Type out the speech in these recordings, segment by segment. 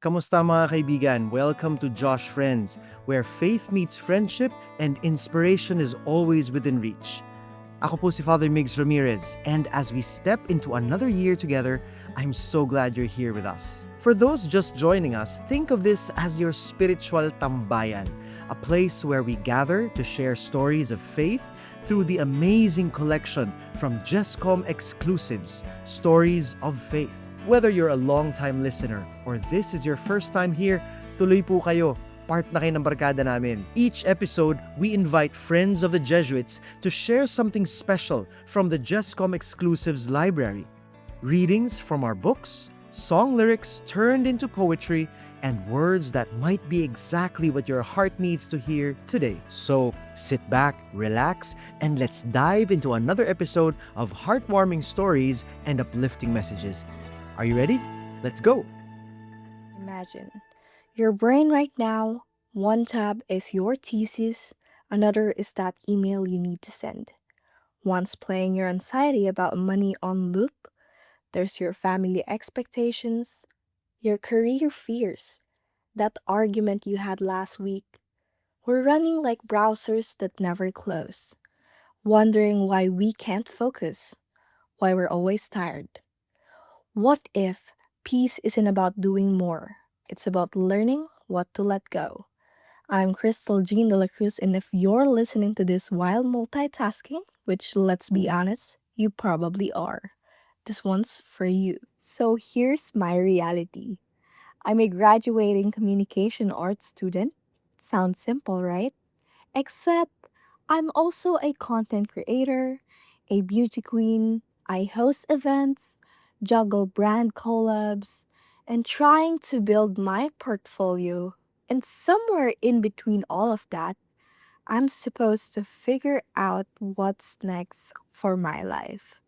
Kamusta mga kaibigan? Welcome to Josh Friends, where faith meets friendship and inspiration is always within reach. Ako po si Father Migs Ramirez, and as we step into another year together, I'm so glad you're here with us. For those just joining us, think of this as your spiritual tambayan, a place where we gather to share stories of faith through the amazing collection from Jescom exclusives, Stories of Faith. Whether you're a long-time listener or this is your first time here, tuloy po kayo. Part na kayo ng barkada namin. Each episode, we invite friends of the Jesuits to share something special from the Jescom Exclusives library. Readings from our books, song lyrics turned into poetry, and words that might be exactly what your heart needs to hear today. So, sit back, relax, and let's dive into another episode of heartwarming stories and uplifting messages. Are you ready? Let's go! Imagine your brain right now, one tab is your thesis, another is that email you need to send. One's playing your anxiety about money on loop, there's your family expectations, your career fears, that argument you had last week. We're running like browsers that never close, wondering why we can't focus, why we're always tired. What if peace isn't about doing more? It's about learning what to let go. I'm Christal Dela Cruz, and if you're listening to this while multitasking, which let's be honest, you probably are, this one's for you. So here's my reality. I'm a graduating communication arts student. Sounds simple, right? Except I'm also a content creator, a beauty queen, I host events, juggle brand collabs, and trying to build my portfolio. And somewhere in between all of that, I'm supposed to figure out what's next for my life.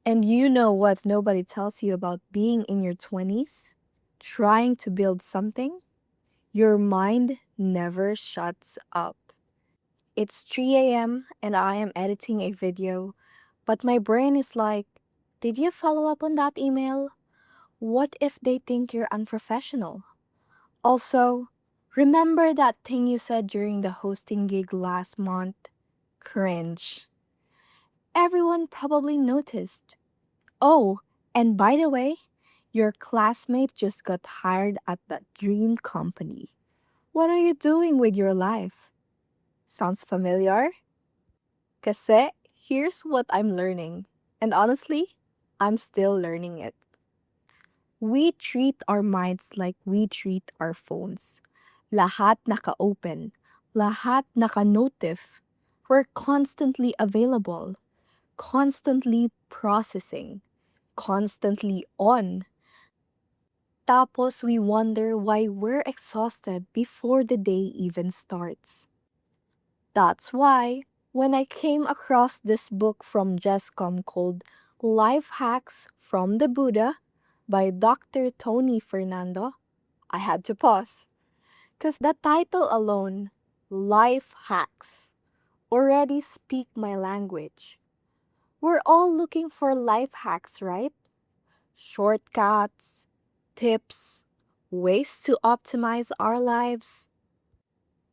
And you know what nobody tells you about being in your 20s? Trying to build something? Your mind never shuts up. It's 3 a.m. and I am editing a video, but my brain is like, did you follow up on that email? What if they think you're unprofessional? Also, remember that thing you said during the hosting gig last month? Cringe. Everyone probably noticed. Oh, and by the way, your classmate just got hired at that dream company. What are you doing with your life? Sounds familiar? Kasi here's what I'm learning. And honestly, I'm still learning it. We treat our minds like we treat our phones. Lahat naka-open. Lahat naka-notif. We're constantly available. Constantly processing. Constantly on. Tapos we wonder why we're exhausted before the day even starts. That's why, when I came across this book from Jescom called Life Hacks from the Buddha by Dr. Tony Fernando, I had to pause. Because the title alone, Life Hacks, already speak my language. We're all looking for life hacks, right? Shortcuts, tips, ways to optimize our lives.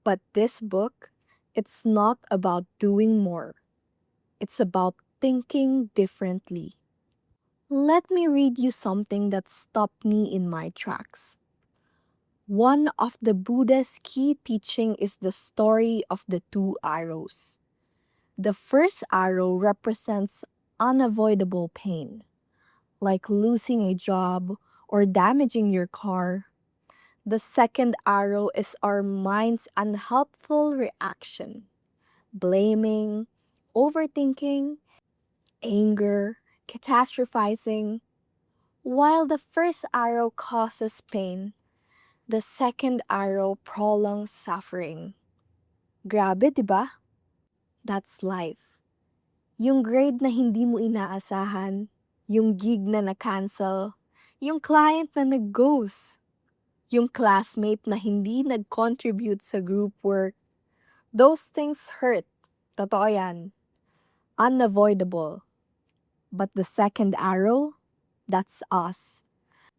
But this book, it's not about doing more. It's about thinking differently. Let me read you something that stopped me in my tracks. One of the Buddha's key teaching is the story of the two arrows. The first arrow represents unavoidable pain, like losing a job or damaging your car. The second arrow is our mind's unhelpful reaction, blaming, overthinking, anger, catastrophizing. While the first arrow causes pain, the second arrow prolongs suffering. Grabe, di ba? That's life. Yung grade na hindi mo inaasahan, yung gig na na-cancel, yung client na nag-ghost, yung classmate na hindi nag-contribute sa group work. Those things hurt. Totoo yan. Unavoidable. But the second arrow, that's us.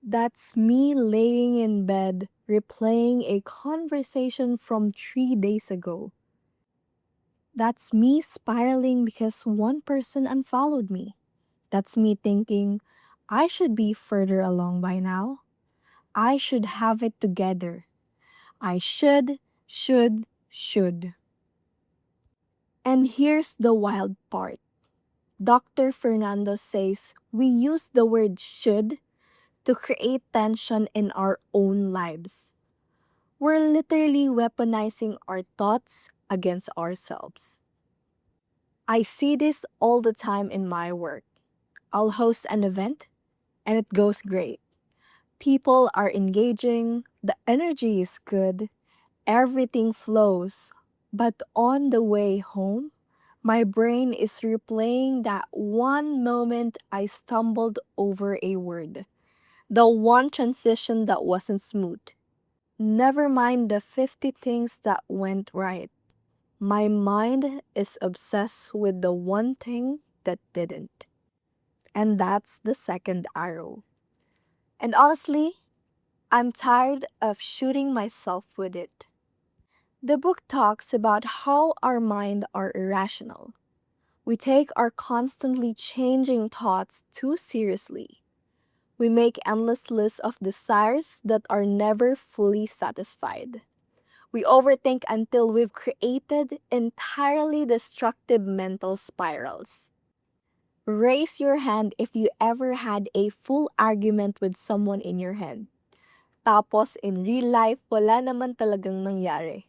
That's me laying in bed, replaying a conversation from 3 days ago. That's me spiraling because one person unfollowed me. That's me thinking, I should be further along by now. I should have it together. I should. And here's the wild part. Dr. Fernando says we use the word should to create tension in our own lives. We're literally weaponizing our thoughts against ourselves. I see this all the time in my work. I'll host an event and it goes great. People are engaging, the energy is good, everything flows. But on the way home, my brain is replaying that one moment I stumbled over a word, the one transition that wasn't smooth. Never mind the 50 things that went right. My mind is obsessed with the one thing that didn't. And that's the second arrow. And honestly, I'm tired of shooting myself with it. The book talks about how our mind are irrational. We take our constantly changing thoughts too seriously. We make endless lists of desires that are never fully satisfied. We overthink until we've created entirely destructive mental spirals. Raise your hand if you ever had a full argument with someone in your head. Tapos in real life, wala naman talagang nangyari.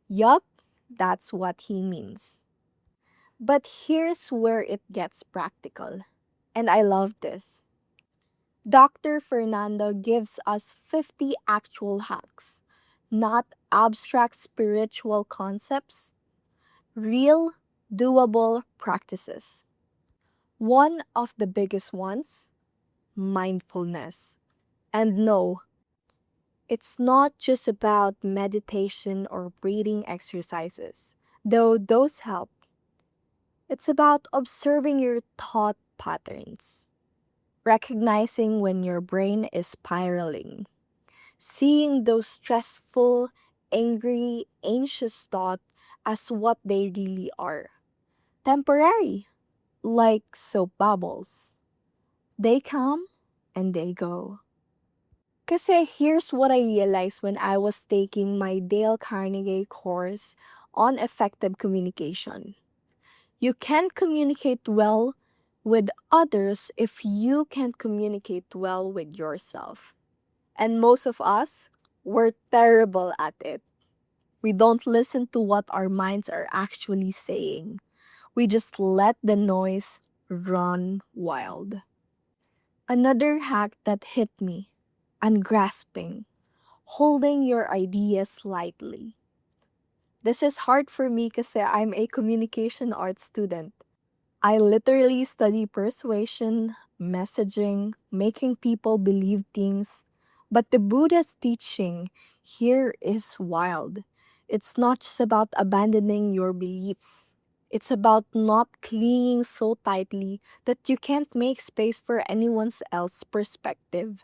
Yup, that's what he means. But here's where it gets practical. And I love this. Dr. Fernando gives us 50 actual hacks, not abstract spiritual concepts, real, doable practices. One of the biggest ones, mindfulness. And no, it's not just about meditation or breathing exercises, though those help. It's about observing your thought patterns, recognizing when your brain is spiraling, seeing those stressful, angry, anxious thoughts as what they really are. Temporary, like soap bubbles. They come and they go. Kasi here's what I realized when I was taking my Dale Carnegie course on effective communication. You can't communicate well with others if you can't communicate well with yourself. And most of us, we're terrible at it. We don't listen to what our minds are actually saying. We just let the noise run wild. Another hack that hit me, ungrasping, holding your ideas lightly. This is hard for me kasi I'm a communication arts student. I literally study persuasion, messaging, making people believe things. But the Buddha's teaching here is wild. It's not just about abandoning your beliefs. It's about not clinging so tightly that you can't make space for anyone else's perspective.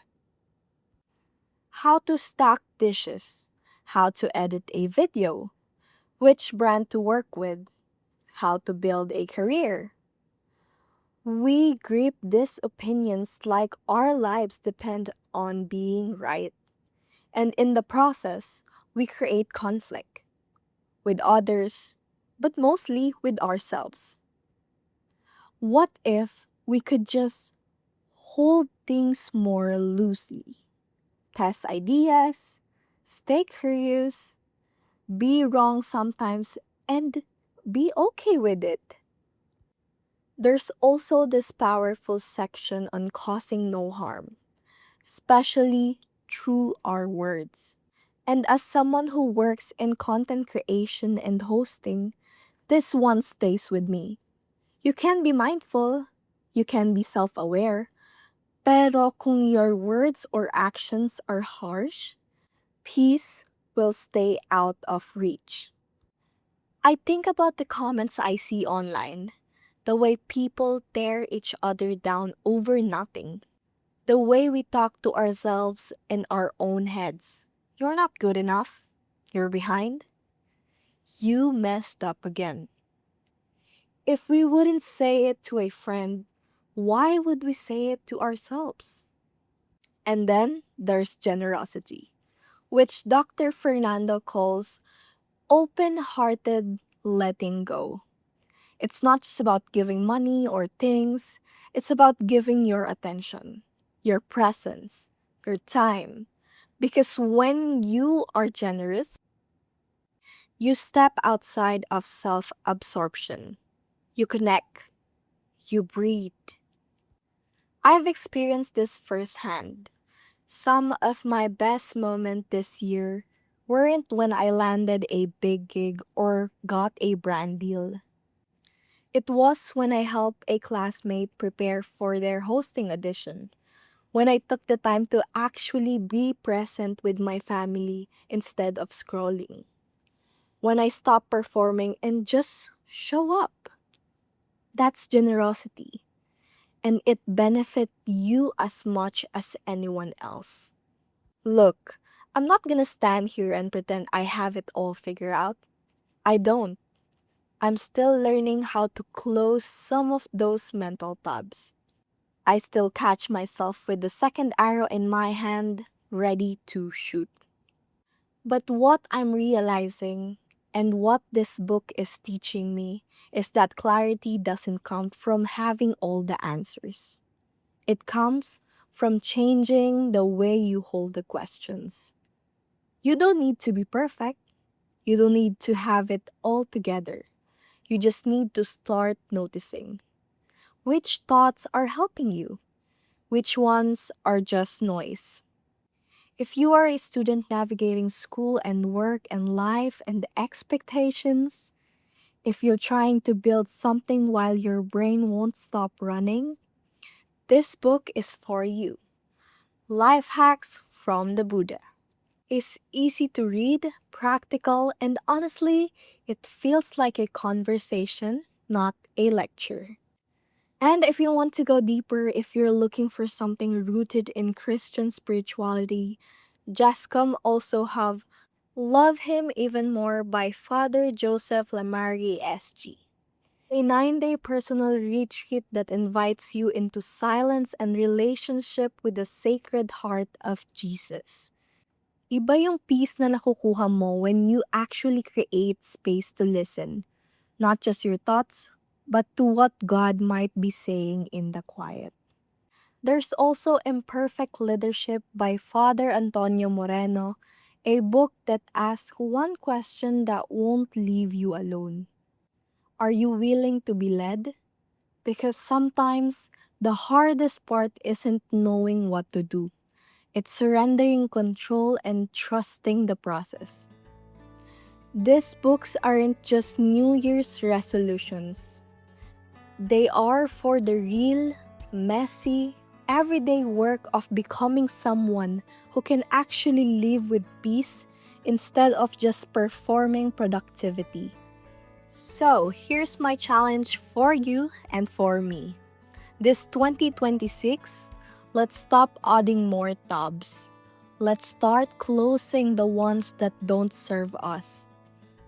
How to stack dishes, how to edit a video, which brand to work with, how to build a career. We grip these opinions like our lives depend on being right. And in the process, we create conflict with others, but mostly with ourselves. What if we could just hold things more loosely? Test ideas, stay curious, be wrong sometimes, and be okay with it. There's also this powerful section on causing no harm, especially through our words. And as someone who works in content creation and hosting, this one stays with me. You can be mindful, you can be self-aware, pero kung your words or actions are harsh, peace will stay out of reach. I think about the comments I see online, the way people tear each other down over nothing. The way we talk to ourselves in our own heads. You're not good enough. You're behind. You messed up again. If we wouldn't say it to a friend, why would we say it to ourselves? And then there's generosity, which Dr. Fernando calls open hearted letting go. It's not just about giving money or things, it's about giving your attention, your presence, your time. Because when you are generous, you step outside of self absorption. You connect, you breathe. I've experienced this firsthand. Some of my best moments this year weren't when I landed a big gig or got a brand deal. It was when I helped a classmate prepare for their hosting audition, when I took the time to actually be present with my family instead of scrolling, when I stopped performing and just show up. That's generosity, and it benefits you as much as anyone else. Look, I'm not gonna stand here and pretend I have it all figured out. I don't. I'm still learning how to close some of those mental tabs. I still catch myself with the second arrow in my hand, ready to shoot. But what I'm realizing and what this book is teaching me is that clarity doesn't come from having all the answers. It comes from changing the way you hold the questions. You don't need to be perfect. You don't need to have it all together. You just need to start noticing which thoughts are helping you, which ones are just noise. If you are a student navigating school and work and life and expectations, if you're trying to build something while your brain won't stop running, this book is for you. Life Hacks from the Buddha. It's easy to read, practical, and honestly, it feels like a conversation, not a lecture. And if you want to go deeper, if you're looking for something rooted in Christian spirituality, Jascom also have Love Him Even More by Father Joseph Laramie SG. A 9-day personal retreat that invites you into silence and relationship with the Sacred Heart of Jesus. Iba yung peace na nakukuha mo when you actually create space to listen, not just your thoughts, but to what God might be saying in the quiet. There's also Imperfect Leadership by Father Antonio Moreno, a book that asks one question that won't leave you alone. Are you willing to be led? Because sometimes the hardest part isn't knowing what to do. It's surrendering control and trusting the process. These books aren't just New Year's resolutions. They are for the real, messy, everyday work of becoming someone who can actually live with peace instead of just performing productivity. So, here's my challenge for you and for me. This 2026, let's stop adding more tabs. Let's start closing the ones that don't serve us.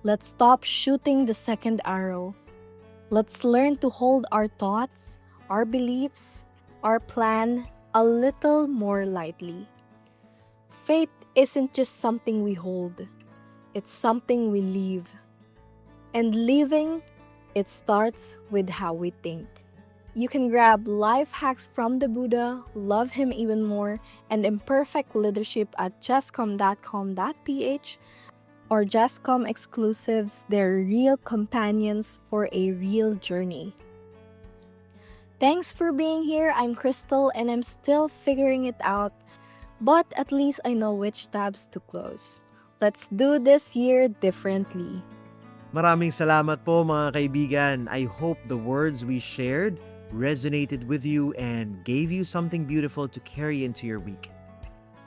Let's stop shooting the second arrow. Let's learn to hold our thoughts, our beliefs, our plan a little more lightly. Faith isn't just something we hold, it's something we live. And living, it starts with how we think. You can grab Life Hacks from the Buddha, Love Him Even More, and Imperfect Leadership at justcom.com.ph or Justcom exclusives. They're real companions for a real journey. Thanks for being here. I'm Christal and I'm still figuring it out, but at least I know which tabs to close. Let's do this year differently. Maraming salamat po mga kaibigan. I hope the words we shared resonated with you and gave you something beautiful to carry into your week.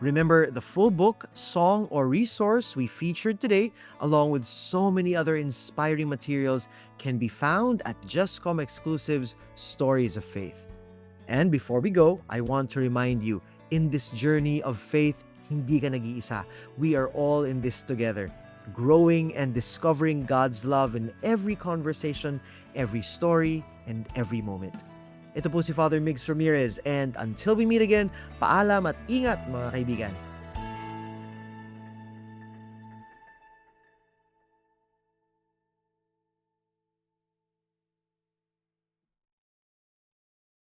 Remember, the full book, song, or resource we featured today, along with so many other inspiring materials, can be found at Justcom Exclusives Stories of Faith. And before we go, I want to remind you, in this journey of faith, hindi ka nag-iisa. We are all in this together, growing and discovering God's love in every conversation, every story, and every moment. Ito po si Father Migs Ramirez, and until we meet again, paalam at ingat mga kaibigan.